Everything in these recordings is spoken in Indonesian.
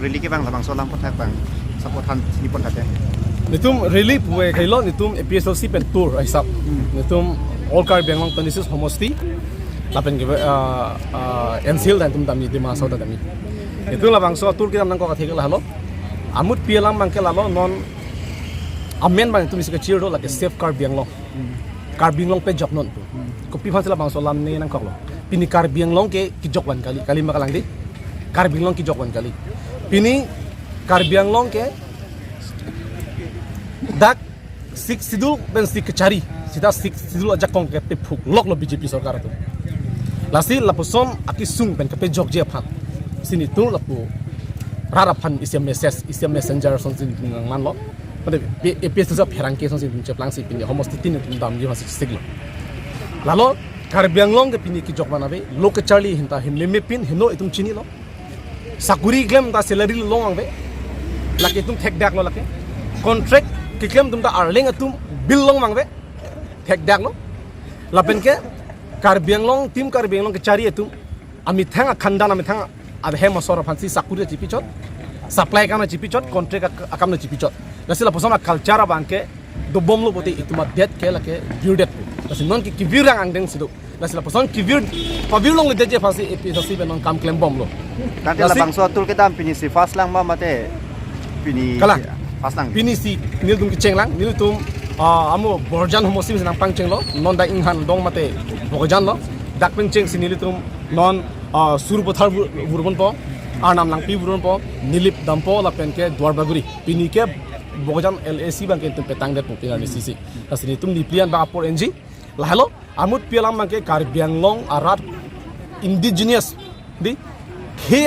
rally ke bang labang solam pothak bang sapotan nipon tate nitum rally puwe kailo nitum EPSLC pen tour aisap nitum all car benglong tonisis homosti lapen ke ensil dan tum tami di masa da tami itu labang so tour kita nang ko kathik la halo amut pialam bang ke lalo non amen bang tum isika chiro la ke safe car benglong car benglong pe jok non ko pi phasla bang so lam ne nang koklo pini car benglong ke ki jok wan kali makalang di car benglong ki jok wan kali pini car benglong ke dak sik sidul ben sik cari sida sik sidul aja kong ke pe phuk lok lo BJP sarkar tu lasi lapusom aki sung ben ke pe jok je phan sini tu lapu rara phan isiam messenger song sin man lo pada EPS tu herang ke song sin ceplang si pini homos tin tin dam ji masih siglo lalu car benglong ke pini ki jok manabe lo ke charlie hinta himle pin hino itum chini lo sakuri glem ta salary lo angbe laki tum thek dak lo laki contract kiklem tum ta arling atum bill long mangbe thek dak lo lapen ke car benglong tim car benglong ke cari atum ami thang khanda na mi thang ad he masora phansi sakuri chipi chot supply kana chipi chot contract akam na chipi chot lasila posama culture bangke do bomlo bote ituma det ke lake build lasin non ki kivir ang deng sido lasila poson kivir pavir long le deje phansi EPSLC ben kam claim bomlo nanti labang so tur ke dam pini si fast lang ma mate pini kalang fast lang pini si nil tum ki chenglang nil tum amo borjan homosi nang pang chenglo non da inghan dong mate bojan lo dak peng cheng si nil tum non suru pothar burban po anam lang pi burban po nilip dampo la pen ke dwarbaguri pini ke bojan LAC bang ke tum petang det pupina ni sisi asini tum niplian ba apor NG la halo amut pialam bang ke Karbi Anglong arat indigenous di ke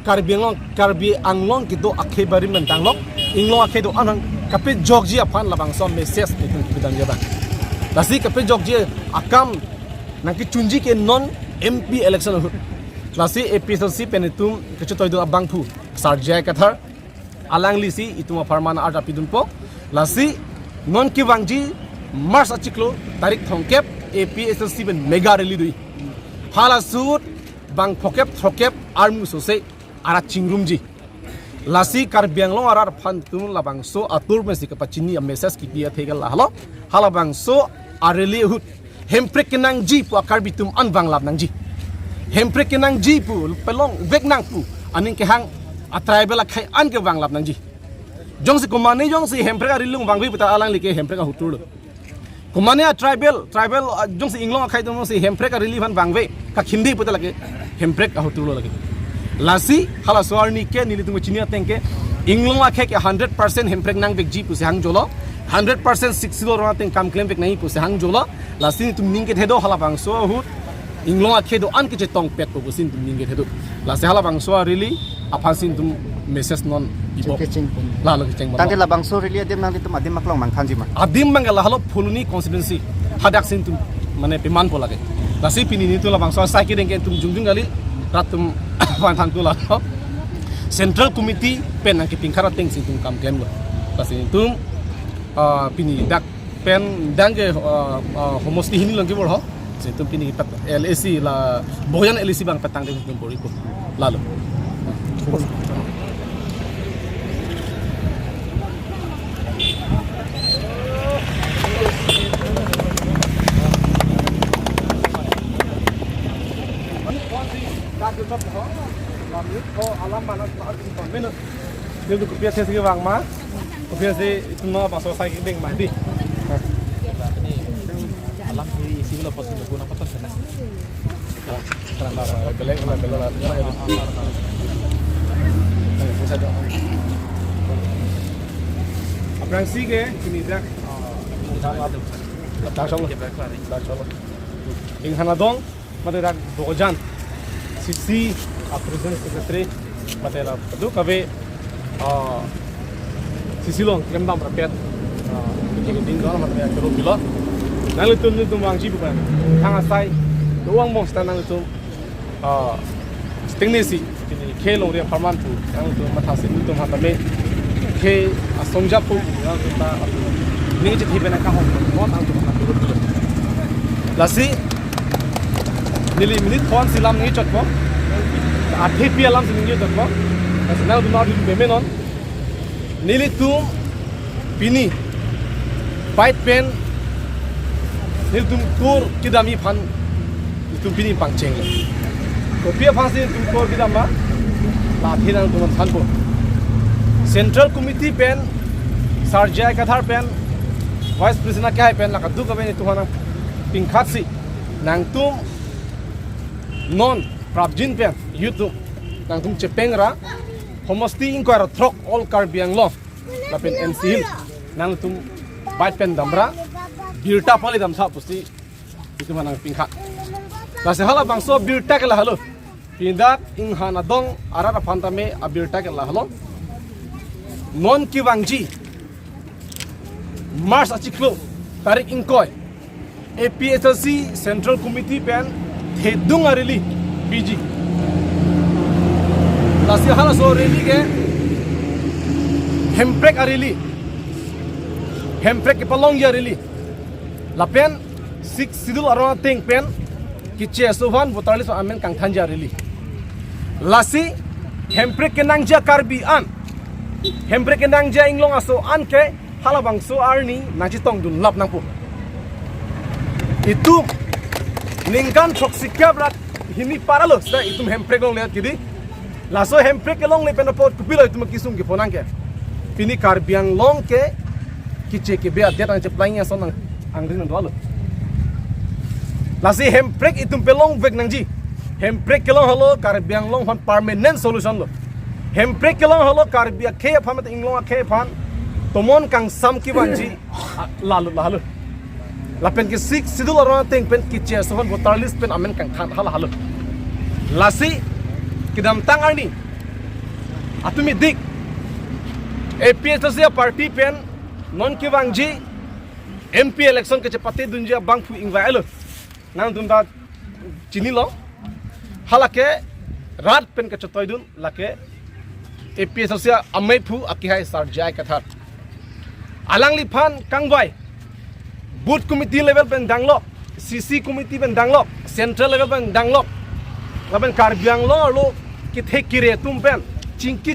Karbi Anglong kido akhe bari mentang lo inglong akhe do anang kape jogji apan labang som message itum bidang jaba lasi kape jogji akam nangki chunji ke non MP election lasi EPSLC penitum kechotoy do abang phu sarjai kathar alang lisi ituma farmana arta pidun po lasi non ki wangji mars achiklo tarik thongkep EPSLC ben mega rally dui hala sut bang phokep thokep armu sose ara chingrumji lasi Karbi Anglong arar phan tum labang so atur mesi kapachini a message ki dia thegal halo hala bang so areli hut hemprek kenang ji pu Karbi tum an bang lab nang ji hemprek kenang ji pu pelong vek nang pu aning ke hang a tribal khai an ke bang lab nang ji jong si kumane jong si hemprek arilung bang bi puta alang like hemprek a hutur kumane a tribal jong si inglong khai tum si hemprek a relief an bang ve ka khindi puta lake hemprek a hutur lake lasi hala soarni ke nili tum chinia tengke inglong a khai ke 100% hemprek nang bek ji pu se hang jolo 100% 60 ro teng kam claim bek nahi pu se hang jolo lasi tum ning ke thedo hala bang so hut inglong a khedo an ke che tong pet pu sin tum ning ke thedo lasi hala bang so really apasin tum message non ibo la lo cheng nanti labang so rally adem nanti tum adim maklong mang khanji ma adim mangala halo fuluni constituency hadak sin tum mane piman po lage lasi pini ni tu labang so sai ke deng ke tum jungjung gali ratum pan thang tu la central committee pen nang ki pingkhara teng sin tum kam claim lo lasi tum pini dak pen dange homosti hini lagi bor ho sin tum pini LAC la boyan LAC bang petang de tum bori ko lalu alam mana minut dia tu kopiah saya segi wang ma kopiah saya itu no pasal saya deng mah di alam ini isi lo pos guna apa tuh sana terang beleng apa sih ke ini dah dah solo ing hanadong mata dah bojan sisi present secretary matela padu kabe sisi long kembang berpet begini dinggal matela terus bila nang itu mangji bukan hang asai doang mong stand nang itu teknisi ini ke long dia farman tu nang itu matasi itu hatame ke asongja pu nang kita ni je tiba nak kahong mo nang tu terus lasi nili minit phone silam ni chot ko 8 pialam sini jod ko Nasional tu nadi bemenon. Nili tum pini bite pen nili tum kur kidami pan tum pini pangceng. Kopiah pangsin tum kur kidama laphinan tum thanpo. Central Committee pen Sarjai Kathar pen Vice President kaya pen nakadu kabe tu hanang pingkhatsi nang tum non prabjin pen YouTube nang tum cepengra homosti inquire throk all karbiang lo lapen NC nang tum bite pen damra birta pali dam sa pusti itu manang pingkhat lase hala bangso birta kala halo pindak inghana dong arara phantame abirta kala halo non kiwangji Mars achiklo tarik inkoy APSLC Central Committee pen thedung arili PG lasi hala so reli ke hemprek arili hemprek ke palong ya reli lapen six sidul arona ting pen kiche sovan botarlis amen kang thanja reli lasi hemprek ke nangja karbi an hemprek ke nangja inglong aso an ke hala bangso arni naji tong dun lap nangpu itu ningkan toksika brak himi paralo sa itum hemprek long lihat kidi laso hemprek long le penapot kupilo itum kisung ki ponang ke pini karbiang long ke kiche ke be adet ang cheplaing son ang angrin ndalo lasi hemprek itum pelong vek nangji hemprek kelong halo karbiang long hon permanent solution lo hemprek kelong halo karbia ke phamat inglong ke phan tomon kang sam ki banji lalu lalu lapen ki sik sidul arona teng pen ki che sohon botarlis pen amen kang khan hala halu lasi kidam tang arni atumi dik APSLC party pen non ki banji MP election ke chepate dunja bangfu ingwaelo nang dumda chini lo halake rat pen ke chotoy dun lake APSLC amai phu akihai sarjai kathar alangli phan kangwai booth committee level pen danglok CC committee pen danglok central level pen danglok laben karbiang lo ki thekire tum pen chingki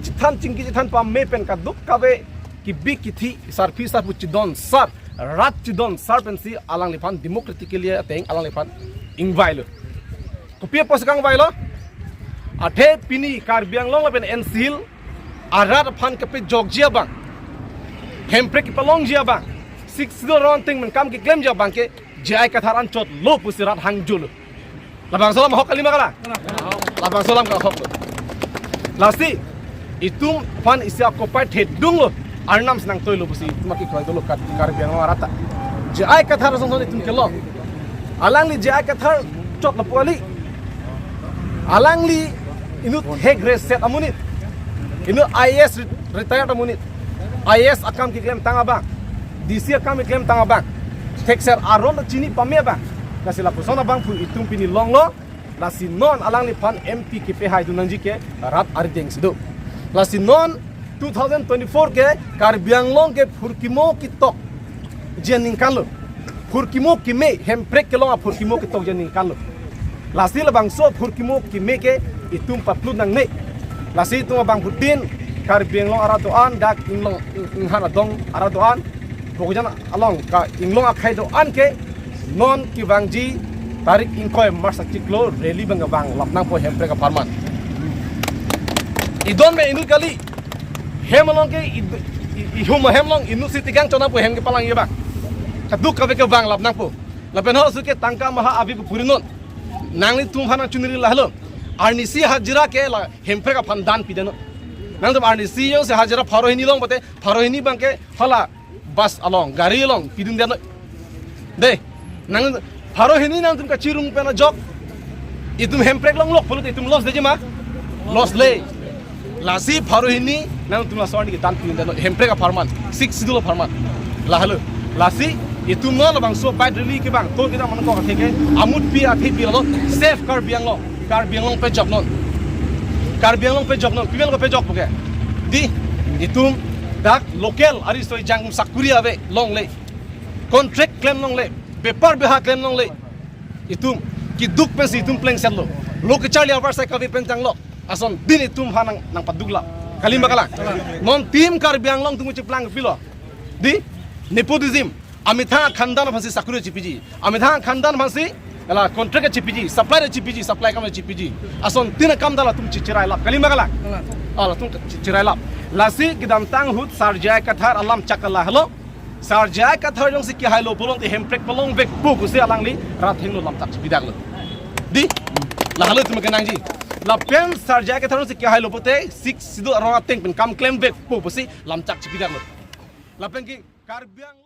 chithan pa me pen ka duk kabe ki big ki thi sarfi sa puchi don sar rat chi don sar pen si alangli phan democratically ateng alangli phan ingwailo kopia pos kangwailo athe pini karbiang lo laben ensil arat phan kape jogjia bang hemprek palong jia bang six do ron ting men kam ki claim jia bang ke jai katharan chot lo pusirat hangjul labang salam hok kalima kala labang salam ka hok lasi itum fan isya kopai thedung lo arnam snang toy lo pusi maki khoi do lo kar biang arata jai kathar song song itum ke lo alangli jai kathar chot lo pali alangli inu heg reset amunit inu IS retired amunit IS akam ki claim tanga bang DC akam ki claim tanga bang texer aron chini pame bang nasila pusona bang pu itung pini long lo lasi non alang li pan MP ki pe hai dunanji ke rat ardeng sido lasi non 2024 ke karbiang long ke furkimo ki tok jening kalo furkimo ki me hemprek ke long furkimo ki tok jening kalo lasi la bang so furkimo ki me ke itung patlu nang ne lasi tu bang putin karbiang long aradoan dak inglong inghana dong aradoan bokujan along ka inglong akhai do an ke non ki bangji tarik inkoy marsa ciklo rally bang bang lapnang po hempre ka farman idon me inu kali hemalong ke ihuma hemlong inu sitigang chona po hem ke palang ye bang kaduk ka ke bang lapnang po lapen ho suke tangka maha abi purinon nangli tum phana chuniri lahlo arnisi hajira ke la hempre ka phandan pideno nang tum arnisi yo se hajira farohini long bote farohini bang ke hala bus along gari along pidung deno de nang farohini nang tum ka chirung pena jok itum hemprek long lok pulut itum los deje ma los le lasi farohini nang tum la sawani ke dan pidung deno hemprek ka farman six sidul farman la halo lasi itum no bang so bad reli ke bang to kita man ko ka theke amut pi a thi pi lo safe kar biang long pe job non kar biang long pe job non pibel ko pe job ke di itum dak local ari soi jang sakuri ave long le contract claim long le paper beha claim long le itum ki duk pe si itum pleng sel lo lo ke charli avar sai ka ve pen jang lo ason din itum hanang nang padugla Kalima kala. Non tim Karbiang long tungu ciplang pilo. Di nepotism. Amitha khandan phasi sakure chipiji. Amitha khandan phasi ala contract chipiji, supply chipiji, supply kam chipiji. Ason tina kam dala tum chirai lap. Kalima kala. Ala tum chirai lap. Lasi kidam tang hut sarjai kathar alam chakala hello. Sarjai kathar jong si ki hailo bolong te hemprek bolong vek bu kusi alang li rat henglo lam tak bidak lo. Di la halo tum kenang ji. La pen sarjai kathar jong si ki hailo pote sik sidu arona teng pen kam claim vek bu pusi lam chak bidak lo. La pen ki Karbiang